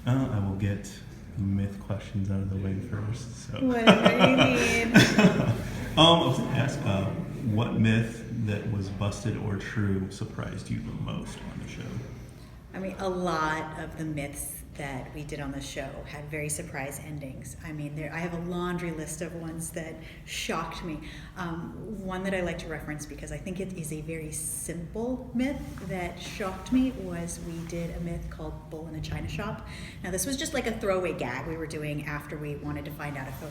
I will get myth questions out of the way first. So. Whatever you need. I was going to ask, what myth that was busted or true surprised you the most on the show? I mean, a lot of the myths that we did on the show had very surprise endings. I mean, I have a laundry list of ones that shocked me. One that I like to reference because I think it is a very simple myth that shocked me was we did a myth called Bull in a China Shop. Now, this was just like a throwaway gag we were doing after we wanted to find out if a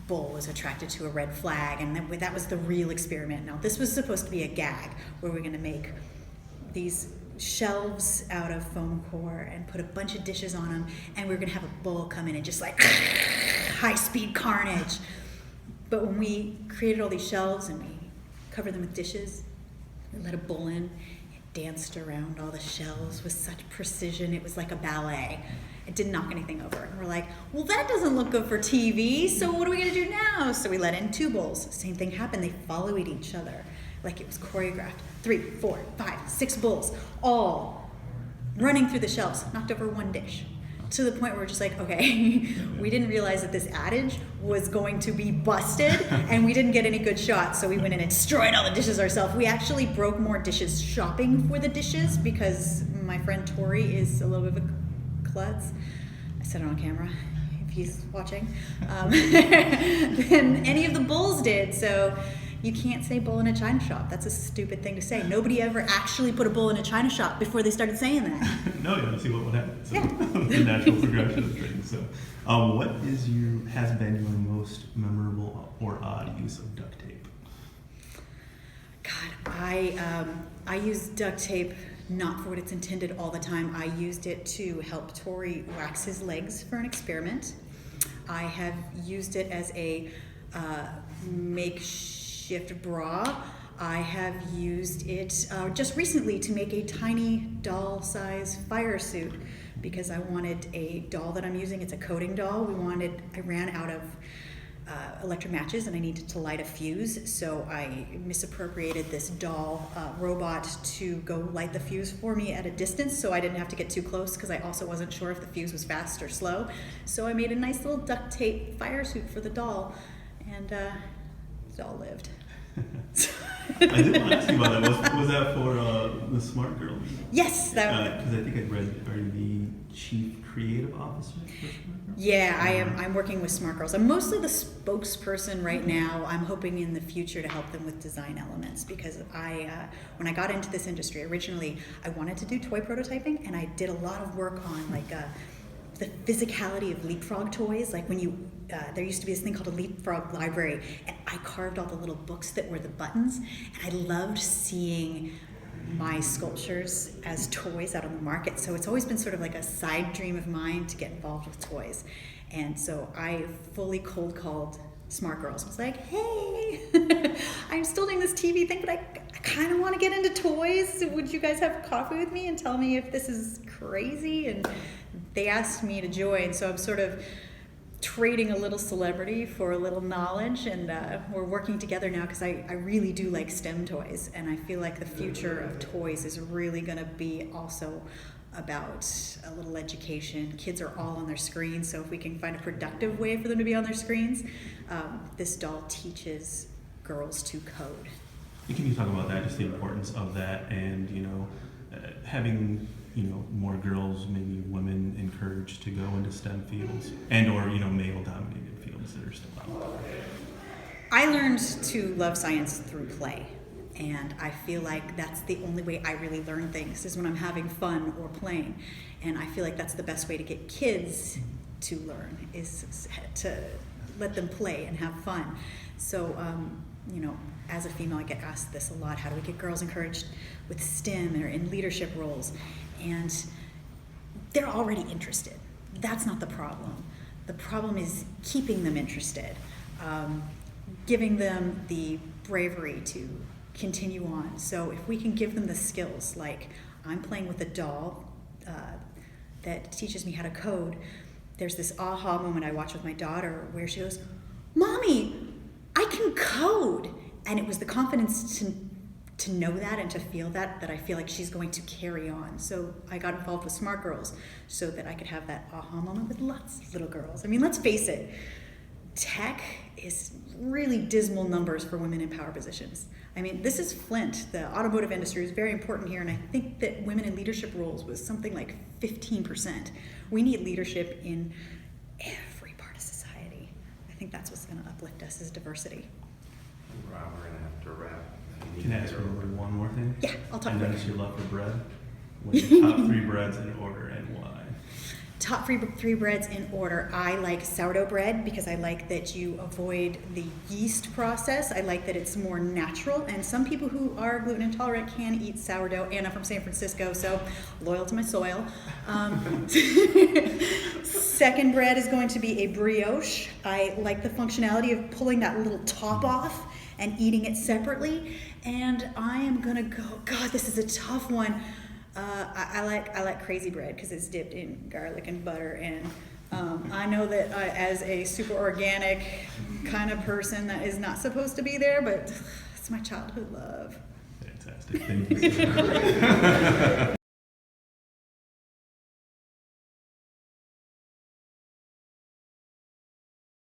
bull was attracted to a red flag, and that was the real experiment. Now, this was supposed to be a gag where we're going to make these shelves out of foam core and put a bunch of dishes on them, and we were gonna have a bull come in and just like high-speed carnage. But when we created all these shelves and we covered them with dishes, we let a bull in, it danced around all the shelves with such precision. It was like a ballet. It didn't knock anything over. And we're like, well, that doesn't look good for TV, so what are we gonna do now? So we let in 2 bulls. Same thing happened. They followed each other like it was choreographed. 3, 4, 5, 6 bulls, all running through the shelves, knocked over 1 dish. To the point where we're just like, okay, we didn't realize that this adage was going to be busted, and we didn't get any good shots, so we went in and destroyed all the dishes ourselves. We actually broke more dishes shopping for the dishes because my friend Tori is a little bit of a klutz. I said it on camera if he's watching. Than any of the bulls did, so you can't say bull in a china shop. That's a stupid thing to say. Nobody ever actually put a bull in a china shop before they started saying that. No, you want to see what would happen. So, yeah. The natural progression of things. So, what has been your most memorable or odd use of duct tape? God, I use duct tape not for what it's intended all the time. I used it to help Tori wax his legs for an experiment. I have used it as a makeshift bra. I have used it just recently to make a tiny doll-size fire suit because I wanted a doll that I'm using. It's a coding doll. I ran out of electric matches and I needed to light a fuse, so I misappropriated this doll robot to go light the fuse for me at a distance so I didn't have to get too close because I also wasn't sure if the fuse was fast or slow. So I made a nice little duct tape fire suit for the doll, and the doll lived. I did want to ask you about that. Was that for the Smart Girl? Yes. Because I think I read, are you the Chief Creative Officer for Smart Girl? Yeah, I am. I'm working with Smart Girls. I'm mostly the spokesperson right now. I'm hoping in the future to help them with design elements because when I got into this industry, originally I wanted to do toy prototyping, and I did a lot of work on like the physicality of leapfrog toys. Like when there used to be this thing called a leapfrog library, and I carved all the little books that were the buttons, and I loved seeing my sculptures as toys out on the market. So it's always been sort of like a side dream of mine to get involved with toys. And so I fully cold called Smart Girls. I was like, hey, I'm still doing this TV thing, but I kind of want to get into toys. Would you guys have coffee with me and tell me if this is crazy? And they asked me to join, so I'm sort of trading a little celebrity for a little knowledge, and we're working together now because I really do like STEM toys, and I feel like the future of toys is really going to be also about a little education. Kids are all on their screens, so if we can find a productive way for them to be on their screens, this doll teaches girls to code. Can you talk about that, just the importance of that, and having more girls, maybe women, encouraged to go into STEM fields and or male-dominated fields that are still out there? I learned to love science through play, and I feel like that's the only way I really learn things is when I'm having fun or playing, and I feel like that's the best way to get kids to learn is to let them play and have fun. So as a female, I get asked this a lot: how do we get girls encouraged with STEM or in leadership roles? And they're already interested. That's not the problem. The problem is keeping them interested, giving them the bravery to continue on. So if we can give them the skills, like I'm playing with a doll that teaches me how to code, there's this aha moment I watch with my daughter where she goes, "Mommy, I can code." And it was the confidence to to know that and to feel that I feel like she's going to carry on. So I got involved with Smart Girls so that I could have that aha moment with lots of little girls. I mean, let's face it, tech is really dismal numbers for women in power positions. I mean, this is Flint. The automotive industry is very important here, and I think that women in leadership roles was something like 15%. We need leadership in every part of society. I think that's what's going to uplift us is diversity. Rob, we're going to have to wrap. Can I ask you one more thing? Yeah, I'll talk I about noticed it. your love for bread. What are your top 3 breads in order and why? Top three breads in order. I like sourdough bread because I like that you avoid the yeast process. I like that it's more natural. And some people who are gluten intolerant can eat sourdough. And I'm from San Francisco, so loyal to my soil. Second bread is going to be a brioche. I like the functionality of pulling that little top off and eating it separately. And I am gonna go, God, this is a tough one. I like crazy bread because it's dipped in garlic and butter, and I know that as a super organic kind of person that is not supposed to be there, but it's my childhood love. Fantastic. Thank you.